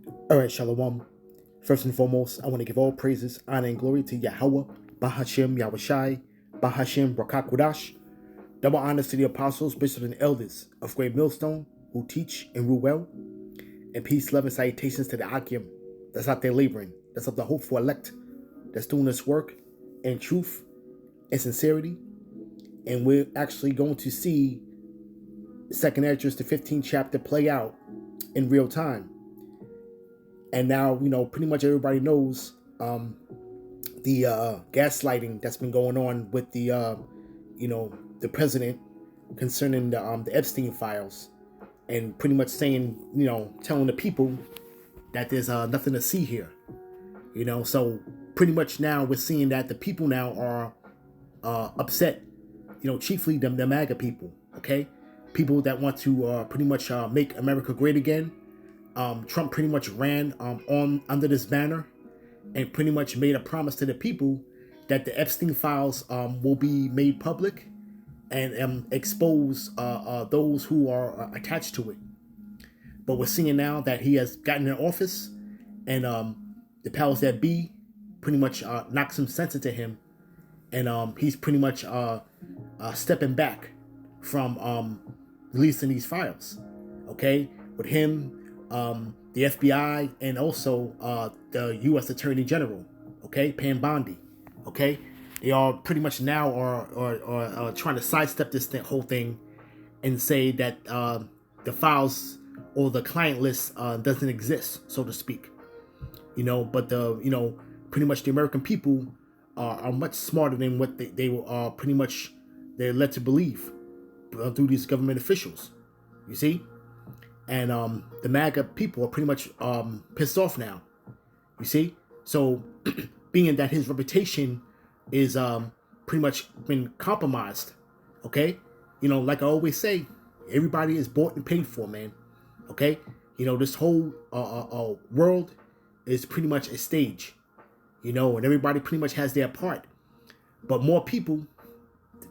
All right, Shalom. First and foremost, I want to give all praises, honor, and glory to Yahweh, Bahashem, Yahushai, Bahashem, Rakakwadash. Double honors to the apostles, bishops, and elders of Great Millstone who teach and rule well. And peace, love, and salutations to the Akim that's out there laboring, that's of the hopeful elect, that's doing this work in truth and sincerity. And we're actually going to see Second Esdras, the 15th chapter, play out in real time. And now, pretty much everybody knows the gaslighting that's been going on with the president concerning the Epstein files, and pretty much saying, telling the people that there's nothing to see here. So pretty much now we're seeing that the people now are upset. Chiefly the MAGA people. Okay, people that want to pretty much make America great again. Trump pretty much ran on under this banner and pretty much made a promise to the people that the Epstein files will be made public and expose those who are attached to it. But we're seeing now that he has gotten in office, and the powers that be pretty much knocked some sense into him, and he's pretty much stepping back from releasing these files. Okay, with him, the FBI, and also the U.S. Attorney General, okay, Pam Bondi, okay, they are pretty much now are trying to sidestep this whole thing and say that the files or the client list doesn't exist, so to speak, but the pretty much the American people are much smarter than what they were pretty much they're led to believe through these government officials, you see. And the MAGA people are pretty much pissed off now, you see. So being that his reputation is pretty much been compromised, okay, like I always say, everybody is bought and paid for, man. Okay, this whole world is pretty much a stage, and everybody pretty much has their part, but more people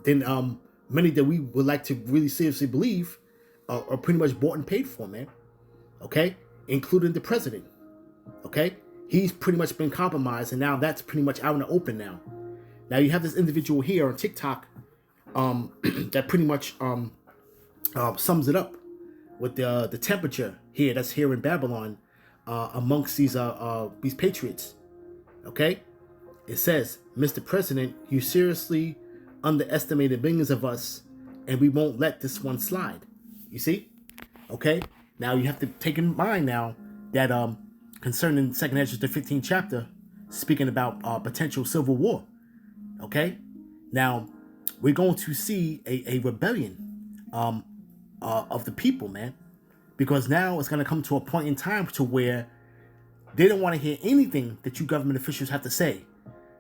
than many that we would like to really seriously believe are pretty much bought and paid for, man. Okay, including the president. Okay, he's pretty much been compromised, and now that's pretty much out in the open now. Now you have this individual here on TikTok that pretty much sums it up with the temperature here that's here in Babylon amongst these patriots. Okay, it says, Mr. President, you seriously underestimated millions of us, and we won't let this one slide. You see? Okay, now you have to take in mind now that concerning Second Esdras, the 15th chapter, speaking about potential civil war. Okay, now we're going to see a rebellion of the people, man, because now it's going to come to a point in time to where they don't want to hear anything that you government officials have to say,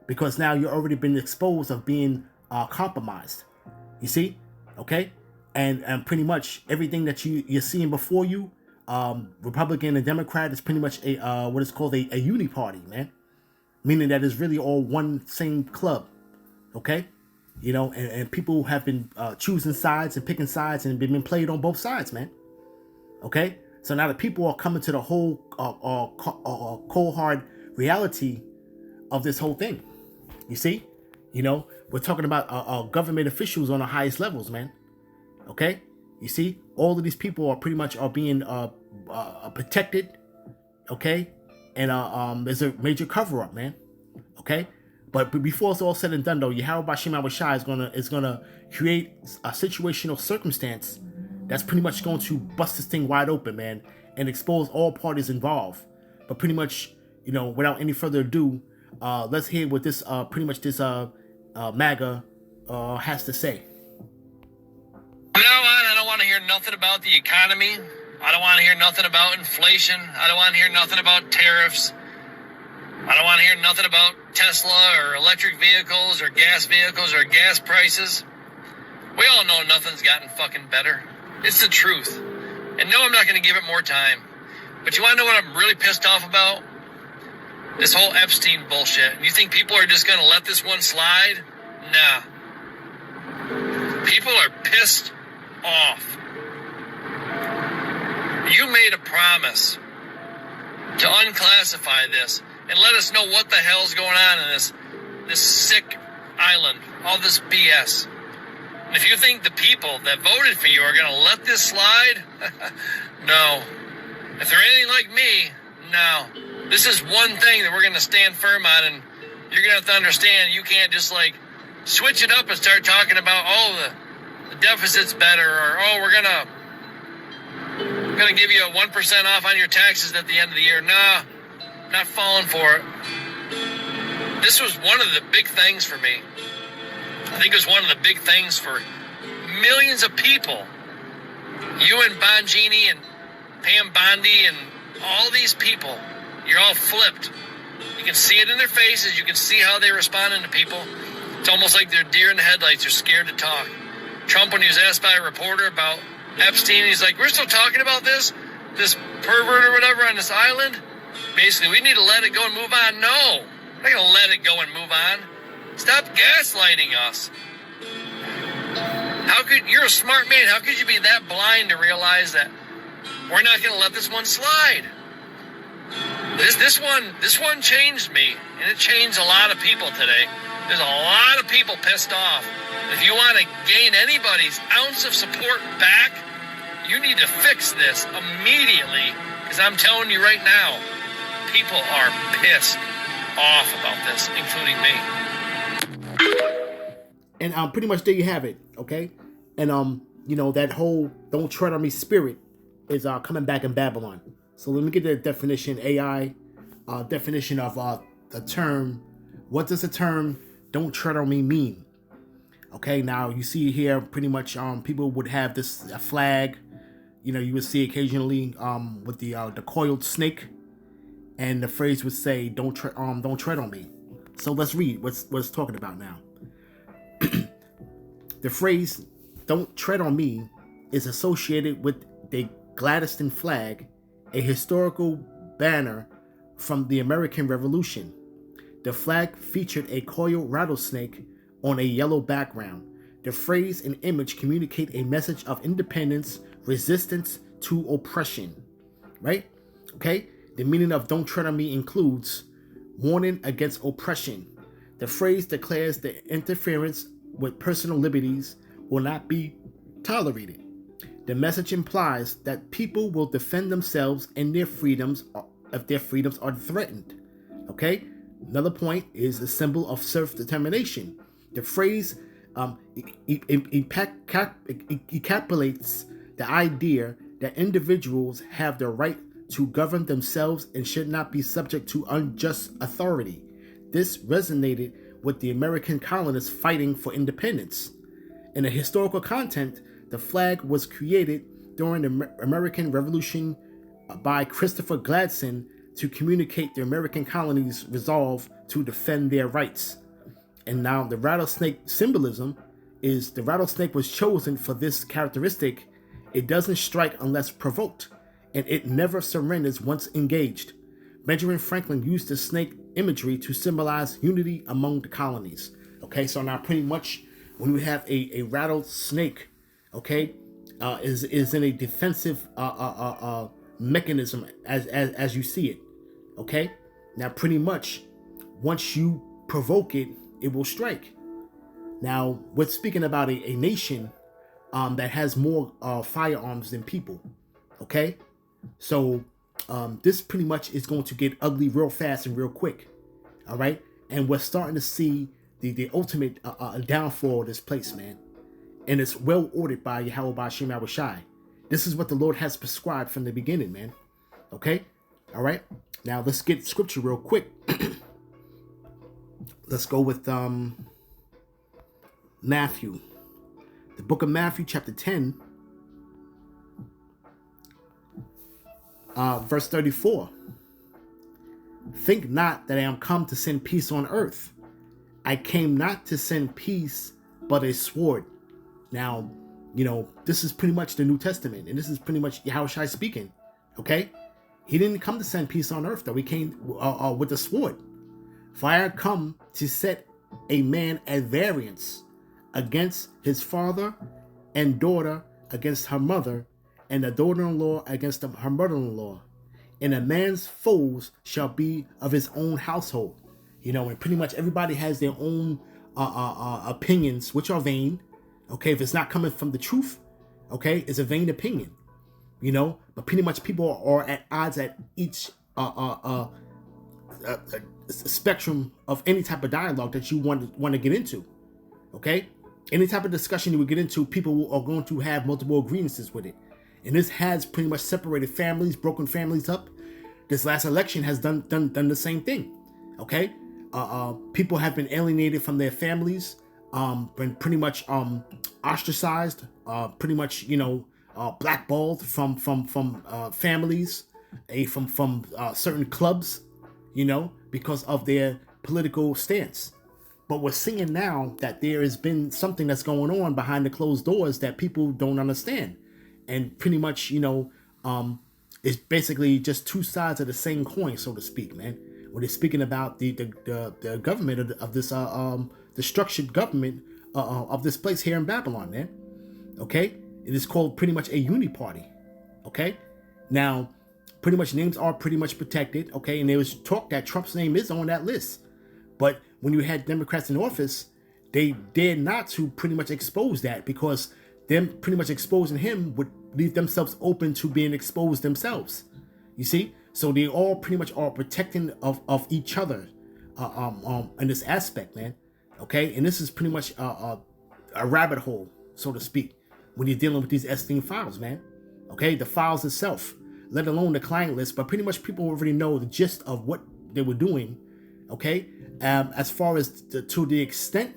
because now you've already been exposed of being compromised. You see? Okay, and pretty much everything that you're seeing before you, Republican and Democrat, is pretty much a what is called a uni party, man, meaning that it's really all one same club. Okay, and people have been choosing sides and picking sides and been played on both sides, man. Okay, so now the people are coming to the whole cold hard reality of this whole thing. You see, we're talking about government officials on the highest levels, man. Okay, you see, all of these people are pretty much being protected. Okay, and there's a major cover up, man. Okay. But before it's all said and done, though, Yahweh Bashim Abishai is gonna create a situational circumstance that's pretty much going to bust this thing wide open, man, and expose all parties involved. But pretty much, without any further ado, let's hear what this pretty much this MAGA has to say. From now on, I don't want to hear nothing about the economy. I don't want to hear nothing about inflation. I don't want to hear nothing about tariffs. I don't want to hear nothing about Tesla or electric vehicles or gas prices. We all know nothing's gotten fucking better. It's the truth. And no, I'm not going to give it more time. But you want to know what I'm really pissed off about? This whole Epstein bullshit. You think people are just going to let this one slide? Nah. People are pissed off. You made a promise to unclassify this and let us know what the hell's going on in this sick island, all this BS. And if you think the people that voted for you are going to let this slide, no. If they're anything like me, no. This is one thing that we're going to stand firm on, and you're going to have to understand you can't just like switch it up and start talking about, oh, the deficit's better, or oh, we're going to give you a 1% off on your taxes at the end of the year. Nah, not falling for it. This was one of the big things for me. I think it was one of the big things for millions of people. You and Bongini and Pam Bondi and all these people, you're all flipped. You can see it in their faces. You can see how they respond to people. It's almost like they're deer in the headlights. They're scared to talk. Trump, when he was asked by a reporter about Epstein, he's like, we're still talking about this pervert or whatever on this island? Basically, we need to let it go and move on. No, we're not going to let it go and move on. Stop gaslighting us. You're a smart man. How could you be that blind to realize that we're not going to let this one slide? This one changed me, and it changed a lot of people today. There's a lot of people pissed off. If you want to gain anybody's ounce of support back, you need to fix this immediately, because I'm telling you right now, people are pissed off about this, including me. And pretty much there you have it, okay? And that whole "don't tread on me" spirit is coming back in Babylon. So let me get the definition. AI definition of the term. What does the term "don't tread on me" mean? Okay, now you see here pretty much people would have this flag. You would see occasionally with the coiled snake, and the phrase would say don't tread on me. So let's read what's talking about now. The phrase "don't tread on me" is associated with the Gladstone flag, a historical banner from the American Revolution. The flag featured a coiled rattlesnake on a yellow background. The phrase and image communicate a message of independence, resistance to oppression. Right? Okay? The meaning of "don't tread on me" includes warning against oppression. The phrase declares that interference with personal liberties will not be tolerated. The message implies that people will defend themselves and their freedoms if their freedoms are threatened. Okay? Another point is the symbol of self-determination. The phrase encapsulates the idea that individuals have the right to govern themselves and should not be subject to unjust authority. This resonated with the American colonists fighting for independence. In the historical content, the flag was created during the American Revolution by Christopher Gladstone to communicate the American colonies' resolve to defend their rights. And now the rattlesnake symbolism is the rattlesnake was chosen for this characteristic. It doesn't strike unless provoked, and it never surrenders once engaged. Benjamin Franklin used the snake imagery to symbolize unity among the colonies. Okay, so now pretty much when we have a rattlesnake, okay, is in a defensive mechanism as you see it. Okay, now pretty much once you provoke it, it will strike. Now we're speaking about a nation that has more firearms than people. Okay, so this pretty much is going to get ugly real fast and real quick. All right, and we're starting to see the ultimate downfall of this place, man. And it's well ordered by Yahweh Ba'ashem Yahushai. This is what the Lord has prescribed from the beginning, man. Okay, all right. Now let's get scripture real quick. Let's go with Matthew, the book of Matthew, chapter 10, verse 34. Think not that I am come to send peace on earth. I came not to send peace, but a sword. Now, this is pretty much the New Testament, and this is pretty much Yahushua speaking. Okay, he didn't come to send peace on earth, though. He came with a sword. For I had come to set a man at variance against his father, and daughter against her mother, and the daughter-in-law against her mother-in-law. and a man's foes shall be of his own household. And pretty much everybody has their own opinions, which are vain. Okay, if it's not coming from the truth, okay, it's a vain opinion. But pretty much people are at odds at each spectrum of any type of dialogue that you want to get into. Okay, any type of discussion you would get into, people are going to have multiple agreements with it, and this has pretty much separated families, broken families up. This last election has done the same thing. Okay, people have been alienated from their families, been pretty much ostracized, pretty much blackballed from families, from certain clubs, because of their political stance. But we're seeing now that there has been something that's going on behind the closed doors that people don't understand, and pretty much it's basically just two sides of the same coin, so to speak, man. When they're speaking about the government of this the structured government of this place here in Babylon, man. Okay, it is called pretty much a uni party. Okay, now pretty much names are pretty much protected. Okay, and there was talk that Trump's name is on that list, but when you had Democrats in office, they dared not to pretty much expose that, because them pretty much exposing him would leave themselves open to being exposed themselves. You see, so they all pretty much are protecting of each other in this aspect, man. Okay, and this is pretty much a rabbit hole, so to speak, when you're dealing with these Epstein files, man. Okay, the files itself, let alone the client list, but pretty much people already know the gist of what they were doing. Okay, as far as to the extent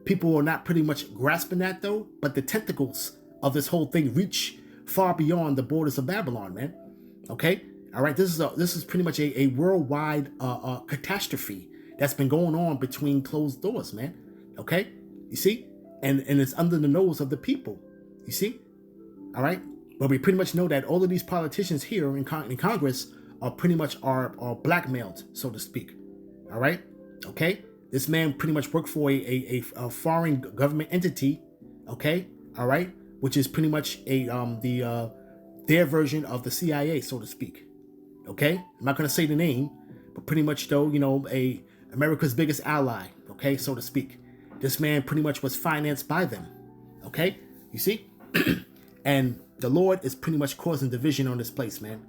people are not pretty much grasping that, though, but the tentacles of this whole thing reach far beyond the borders of Babylon, man. Okay, all right, this is pretty much a worldwide catastrophe that's been going on between closed doors, man. Okay, you see, and it's under the nose of the people. You see, all right, but we pretty much know that all of these politicians here in Congress are pretty much are blackmailed, so to speak. All right, okay, this man pretty much worked for a foreign government entity. Okay, all right, which is pretty much their version of the CIA, so to speak. Okay, I'm not gonna say the name, but pretty much though, America's biggest ally. Okay, so to speak. This man pretty much was financed by them. Okay, you see, and the Lord is pretty much causing division on this place, man.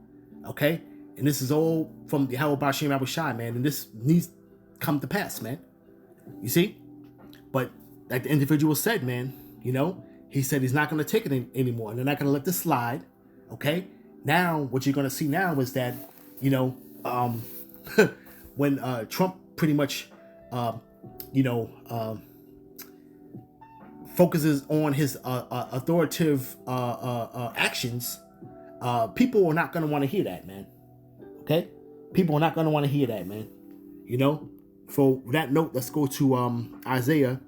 Okay, and this is all from the Yahweh Bashim Abushai, man, and this needs to come to pass, man. You see, but like the individual said, man, he said he's not going to take it anymore, and they're not going to let this slide. Okay, now what you're going to see now is that, when Trump pretty much, focuses on his authoritative actions, people are not going to want to hear that, man. Okay, people are not going to want to hear that, man. For that note, let's go to Isaiah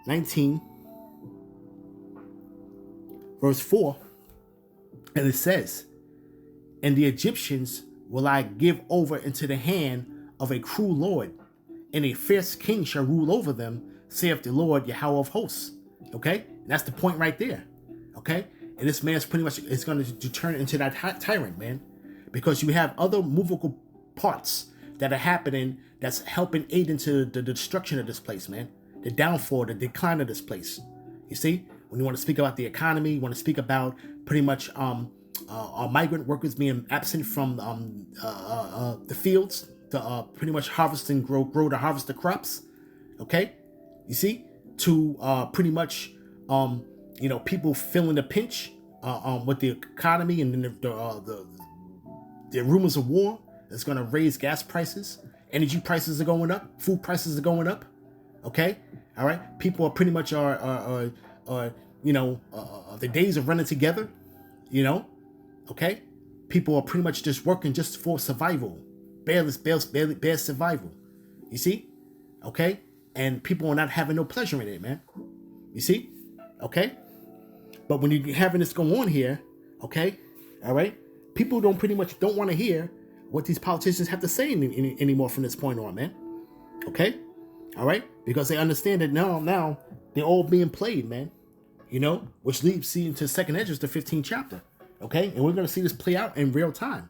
19, verse 4, and it says, "And the Egyptians will I give over into the hand of a cruel lord, and a fierce king shall rule over them, saith the Lord Yahweh of hosts." Okay, and that's the point right there. Okay, and this man's pretty much is going to turn into that tyrant, man, because you have other movable parts that are happening that's helping aid into the destruction of this place, man, the downfall, the decline of this place. You see, when you want to speak about the economy, you want to speak about pretty much migrant workers being absent from the fields to pretty much harvest and grow to harvest the crops. Okay, you see, to pretty much people feeling the pinch with the economy, and then the rumors of war that's going to raise gas prices, energy prices are going up, food prices are going up. Okay, all right, people are pretty much the days are running together. Okay, people are pretty much just working just for survival, bare survival. You see, okay, and people are not having no pleasure in it, man. You see, okay, but when you're having this go on here, okay, all right, people don't want to hear what these politicians have to say anymore from this point on, man. Okay, all right, because they understand that now they're all being played, man. Which leads into 2nd Esdras, the 15th chapter. Okay, and we're going to see this play out in real time.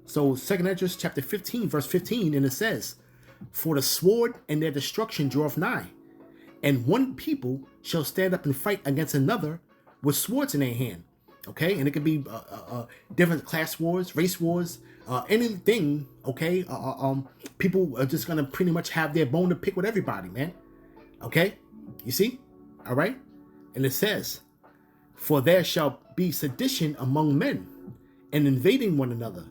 So 2 Esdras chapter 15, verse 15, and it says, "For the sword and their destruction draweth nigh, and one people shall stand up and fight against another with swords in their hand." Okay, and it could be different class wars, race wars, anything. Okay, people are just gonna pretty much have their bone to pick with everybody, man. Okay, you see, all right, and it says, "For there shall be sedition among men, and invading one another.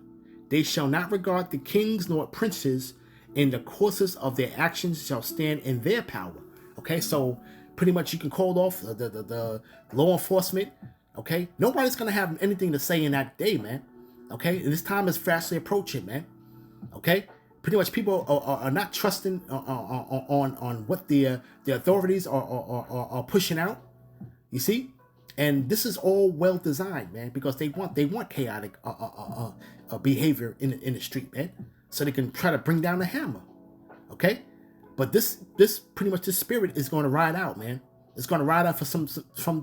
They shall not regard the kings nor princes, and the courses of their actions shall stand in their power." Okay, so pretty much you can call off the law enforcement. Okay, nobody's gonna have anything to say in that day, man. Okay, and this time is fastly approaching, man. Okay, pretty much people are not trusting on what the authorities are pushing out. You see, and this is all well designed, man, because they want chaotic behavior in the street, man, so they can try to bring down the hammer. Okay, but this pretty much this spirit is going to ride out, man. It's going to ride out for some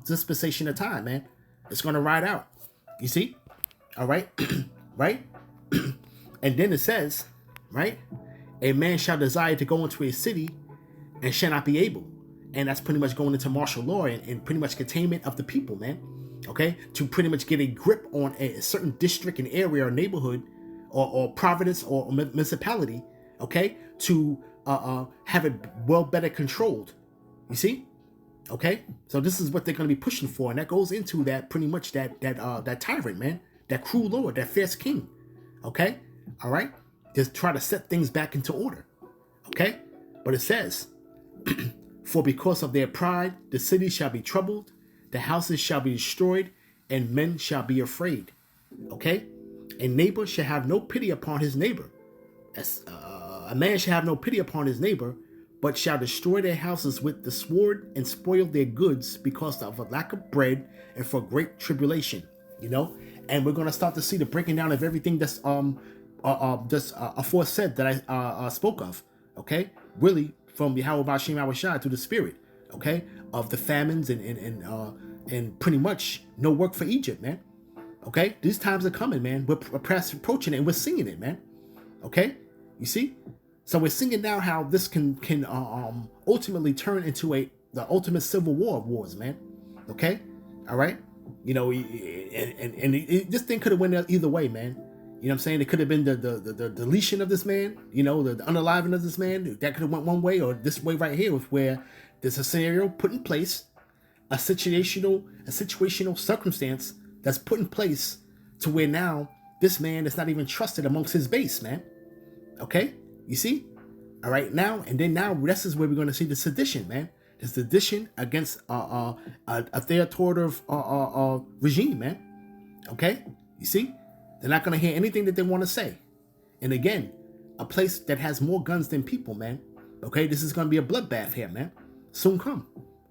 dispensation of time, man. It's going to ride out. You see, all right, right, and then it says, right, "A man shall desire to go into a city and shall not be able." And that's pretty much going into martial law and pretty much containment of the people, man. Okay, to pretty much get a grip on a certain district and area or neighborhood or province or municipality. Okay, to have it well better controlled. You see, okay. So this is what they're going to be pushing for, and that goes into that pretty much that tyrant, man, that cruel lord, that fierce king. Okay, all right. Just try to set things back into order. Okay, but it says, "For because of their pride, the city shall be troubled, the houses shall be destroyed, and men shall be afraid." Okay? "A neighbor shall have no pity upon his neighbor. A man shall have no pity upon his neighbor, but shall destroy their houses with the sword and spoil their goods because of a lack of bread and for great tribulation." You know? And we're going to start to see the breaking down of everything that's aforesaid that I spoke of. Okay? Really, from Yahweh Ba'ashem Yahushua to the spirit, okay, of the famines and pretty much no work for Egypt, man. Okay, these times are coming, man. We're past approaching it, and we're singing it, man. Okay, you see, so we're singing now how this can ultimately turn into the ultimate civil war of wars, man. Okay, all right, you know, this thing could have went either way, man. You know what I'm saying? It could have been the deletion of this man, you know, the unaliving of this man. That could have went one way, or this way right here, where there's a scenario put in place, a situational circumstance that's put in place to where now this man is not even trusted amongst his base, man. Okay? You see? All right, now, and then now this is where we're going to see the sedition, man. The sedition against a theatorial regime, man. Okay? You see? They're not going to hear anything that they want to say. And again, a place that has more guns than people, man. Okay, this is going to be a bloodbath here, man. Soon come.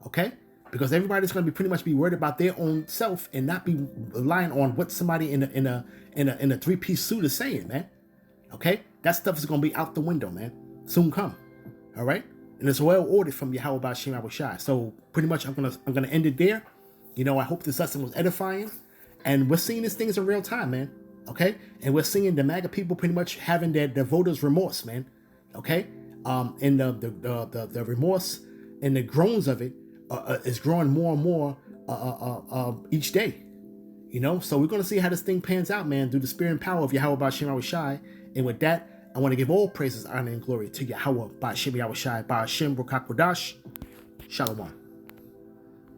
Okay? Because everybody's going to be pretty much be worried about their own self and not be relying on what somebody in a three-piece suit is saying, man. Okay? That stuff is going to be out the window, man. Soon come. All right? And it's well ordered from Yahweh Ba'ashem Yahushua. So pretty much I'm gonna end it there. You know, I hope this lesson was edifying. And we're seeing these things in real time, man. Okay, and we're seeing the MAGA people pretty much having their voters' remorse, man. Okay, and the remorse and the groans of it is growing more and more each day. You know, so we're gonna see how this thing pans out, man, through the spirit and power of Yahweh Ba'ashem Yahushua. And with that, I want to give all praises, honor, and glory to Yahweh Ba'ashem Yahushua, Ba'ashem Ruach HaKodesh. Shalom.